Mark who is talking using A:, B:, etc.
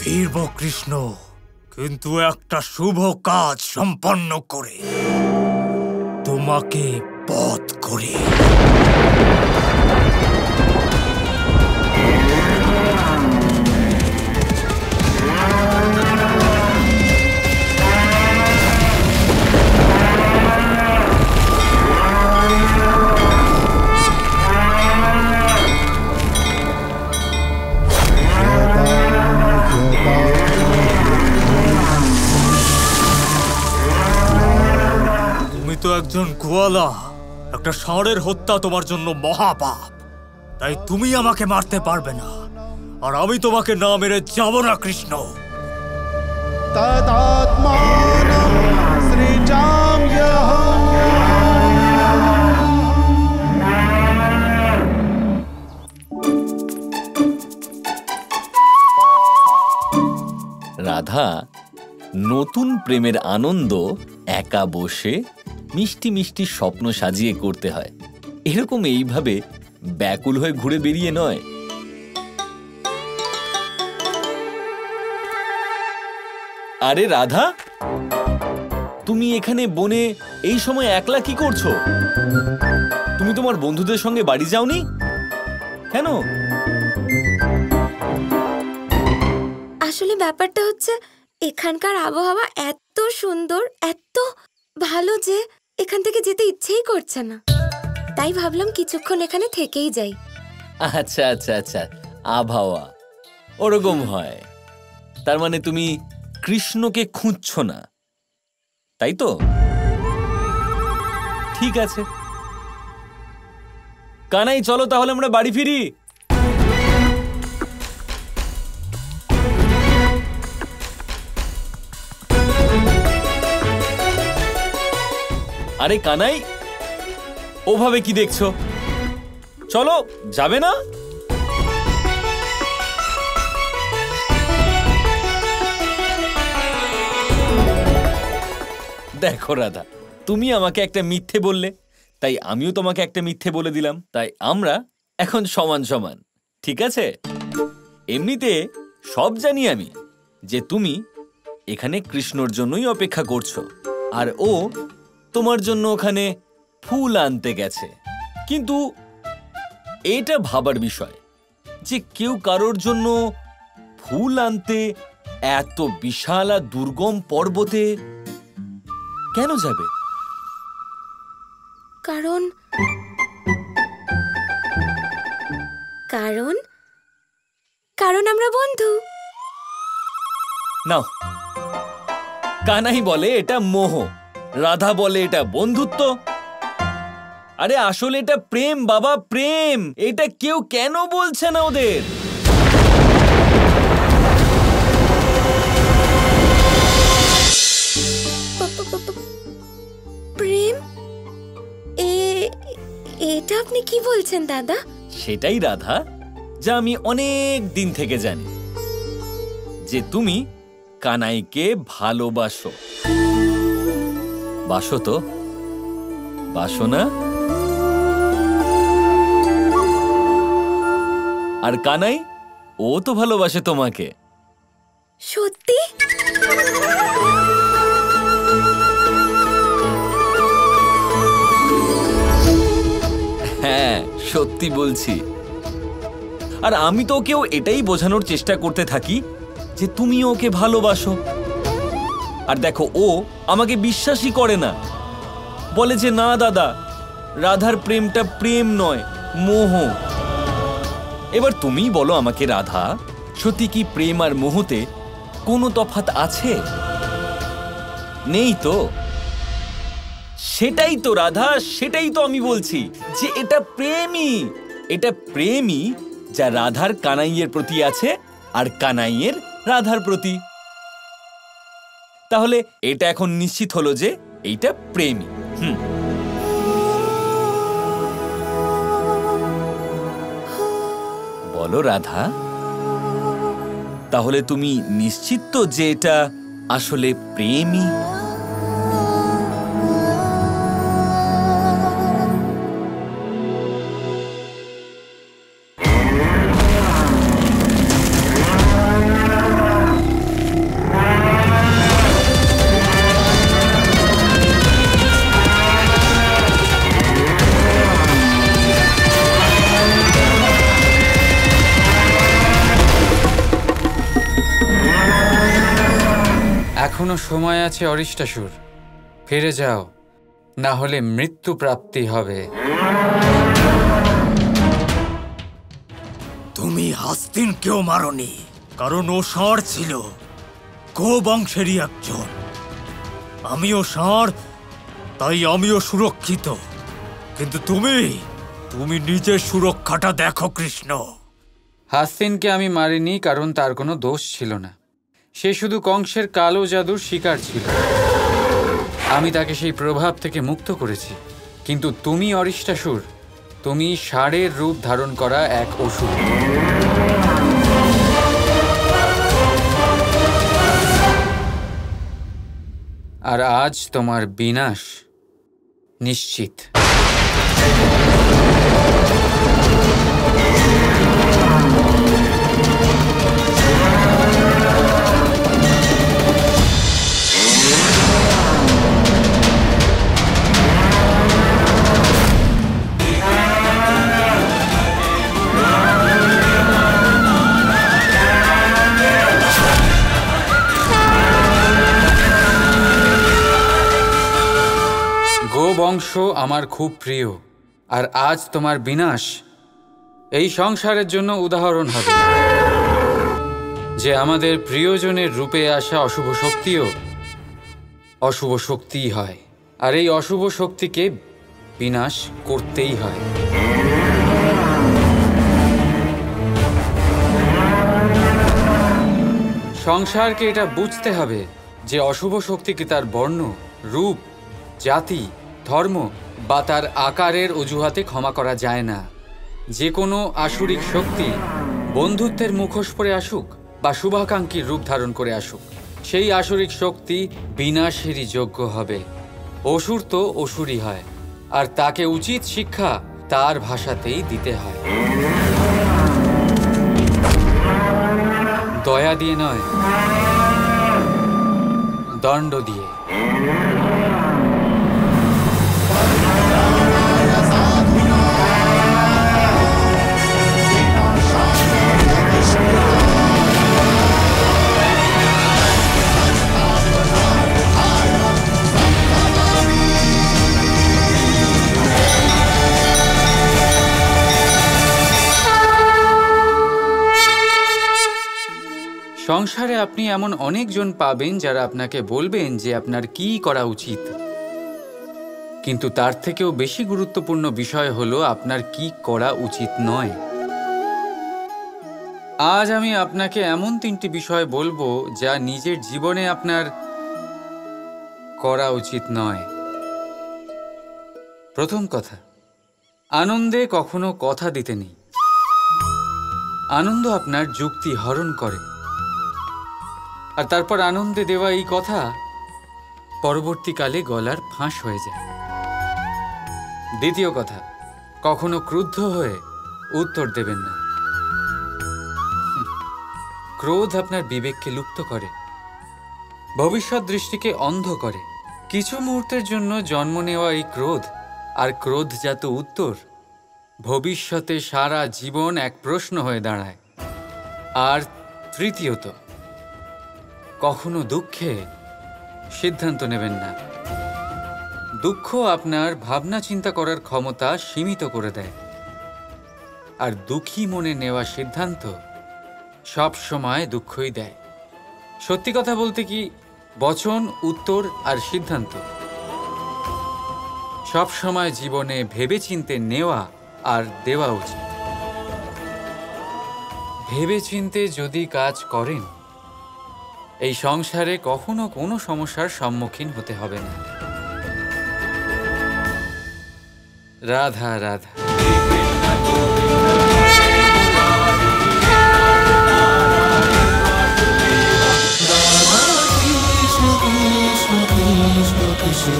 A: ফিরব কৃষ্ণ, কিন্তু একটা শুভ কাজ সম্পন্ন করে, তোমাকে বধ করে। তুমি তো একজন গোয়ালা, একটা ষাঁড়ের হত্যা তোমার জন্য মহাপাপ। তাই তুমি আমাকে মারতে পারবে না, আর আমি তোমাকে না মেরে যাব না কৃষ্ণ।
B: তদাত্মানম সৃজাম্যহম।
C: রাধা নতুন প্রেমের আনন্দ একা বসে মিষ্টি মিষ্টি স্বপ্ন সাজিয়ে করতে হয়, এরকম এইভাবে ব্যাকুল হয়ে ঘুরে বেরিয়ে নয়। আরে রাধা, তুমি এখানে বনে এই সময় একলা কি করছো? তুমি তোমার বন্ধুদের সঙ্গে বাড়ি যাওনি কেন?
D: আসলে ব্যাপারটা হচ্ছে, এখানকার আবহাওয়া এত সুন্দর, এত ভালো যে এখান থেকে যেতে ইচ্ছেই করছে না। তাই ভাবলাম কিছুক্ষণ এখানে থেকেই যাই।
C: আচ্ছা আচ্ছা আচ্ছা, আবহাওয়া ওরকম হয়। তার মানে তুমি কৃষ্ণকে খুঁজছো না, তাই তো? ঠিক আছে কানাই, চলো তাহলে আমরা বাড়ি ফিরি। আরে কানাই, ওভাবে কি দেখছো? চলো, যাবে না? দেখো রাধা, তুমি আমাকে একটা মিথ্যে বললে, তাই আমিও তোমাকে একটা মিথ্যে বলে দিলাম। তাই আমরা এখন সমান সমান, ঠিক আছে? এমনিতে সব জানি আমি যে তুমি এখানে কৃষ্ণর জন্যই অপেক্ষা করছো, আর ও তোমার জন্য ওখানে ফুল আনতে গেছে। কিন্তু এটা ভাবার বিষয় যে কেউ কারোর জন্য ফুল আনতে এত বিশাল আর দুর্গম পর্বতে কেন যাবে?
D: কারণ কারণ কারণ আমরা বন্ধু।
C: নাও, কানাই বলে এটা মোহ, রাধা বলে এটা বন্ধুত্ব। আরে আসলে এটা প্রেম বাবা, প্রেম। এটা কেউ কেন বলছে না ওদের?
D: প্রেম? এটা আপনি কি বলছেন দাদা?
C: সেটাই রাধা, যা আমি অনেক দিন থেকে জানি, যে তুমি কানাইকে ভালোবাসো। বাসো তো? বাসো না? আর কানাই, ও তো ভালোবাসে তোমাকে।
D: সত্যি?
C: হ্যাঁ, সত্যি বলছি। আর আমি তো ওকেও এটাই বোঝানোর চেষ্টা করতে থাকি যে তুমি ওকে ভালোবাসো। আর দেখো, ও আমাকে বিশ্বাসই করে না, বলে যে না দাদা, রাধার প্রেমটা প্রেম নয়, মোহ। এবার তুমিই বলো আমাকে রাধা, সত্যি কি প্রেম আর মোহতে কোনো তফাৎ আছে? নেই তো? সেটাই তো রাধা, সেটাই তো আমি বলছি যে এটা প্রেমই, এটা প্রেমই যা রাধার কানাইয়ের প্রতি আছে আর কানাইয়ের রাধার প্রতি। তাহলে এটা এখন নিশ্চিত হলো যে এইটা প্রেমই। বলো রাধা, তাহলে তুমি নিশ্চিত তো যে এটা আসলে প্রেমই?
E: এখনো সময় আছে অরিষ্টাসুর, ফিরে যাও, না হলে মৃত্যু প্রাপ্তি হবে।
A: তুমি হাস্তিনকেও মারোনি, কারণ ও ষাঁড় ছিল, গো বংশেরই একজন। আমিও ষাঁড়, তাই আমিও সুরক্ষিত। কিন্তু তুমি নিজের সুরক্ষাটা দেখো কৃষ্ণ।
E: হাস্তিনকে আমি মারিনি, কারণ তার কোনো দোষ ছিল না। সে শুধু কংসের কালো জাদুর শিকার ছিল। আমি তাকে সেই প্রভাব থেকে মুক্ত করেছি। কিন্তু তুমি অরিষ্টাসুর, তুমি ষাঁড়ের রূপ ধারণ করা এক অসুর। আর আজ তোমার বিনাশ নিশ্চিত। বংশ আমার খুব প্রিয়, আর আজ তোমার বিনাশ এই সংসারের জন্য উদাহরণ হবে যে আমাদের প্রিয়জনের রূপে আসা অশুভ শক্তিও অশুভ শক্তিই হয়, আর এই অশুভ শক্তিকে বিনাশ করতেই হয়। সংসারকে এটা বুঝতে হবে যে অশুভ শক্তিকে তার বর্ণ, রূপ, জাতি, ধর্ম বা তার আকারের অজুহাতে ক্ষমা করা যায় না। যে কোনো আসুরিক শক্তি বন্ধুত্বের মুখোশ পরে আসুক বা শুভাকাঙ্ক্ষীর রূপ ধারণ করে আসুক, সেই আসুরিক শক্তি বিনাশেরই যোগ্য হবে। অসুর তো অসুরই হয়, আর তাকে উচিত শিক্ষা তার ভাষাতেই দিতে হয়। দয়া দিয়ে নয়, দণ্ড দিয়ে। সংসারে আপনি এমন অনেকজন পাবেন যারা আপনাকে বলবেন যে আপনার কি করা উচিত, কিন্তু তার থেকেও বেশি গুরুত্বপূর্ণ বিষয় হলো আপনার কি করা উচিত নয়। আজ আমি আপনাকে এমন 3টি বিষয় বলবো যা নিজের জীবনে আপনার করা উচিত নয়। প্রথম কথা, আনন্দে কখনো কথা দিতে নেই। আনন্দ আপনার যুক্তি হরণ করে, আর তারপর আনন্দে দেওয়া এই কথা পরবর্তীকালে গলার ফাঁস হয়ে যায়। দ্বিতীয় কথা, কখনো ক্রুদ্ধ হয়ে উত্তর দেবেন না। ক্রোধ আপনার বিবেককে লুপ্ত করে, ভবিষ্যৎ দৃষ্টিকে অন্ধ করে। কিছু মুহূর্তের জন্য জন্ম নেওয়া এই ক্রোধ আর ক্রোধজাত উত্তর ভবিষ্যতে সারা জীবন এক প্রশ্ন হয়ে দাঁড়ায়। আর তৃতীয়ত, কখনো দুঃখে সিদ্ধান্ত নেবেন না। দুঃখ আপনার ভাবনা চিন্তা করার ক্ষমতা সীমিত করে দেয়, আর দুঃখী মনে নেওয়া সিদ্ধান্ত সব সময় দুঃখই দেয়। সত্যি কথা বলতে কি, বচন, উত্তর আর সিদ্ধান্ত সব সময় জীবনে ভেবেচিন্তে নেওয়া আর দেওয়া উচিত। ভেবেচিন্তে যদি কাজ করেন, এই সংসারে কখনো কোনো সমস্যার সম্মুখীন হতে হবে না। Radha Radha.
B: Krishna Krishna Krishna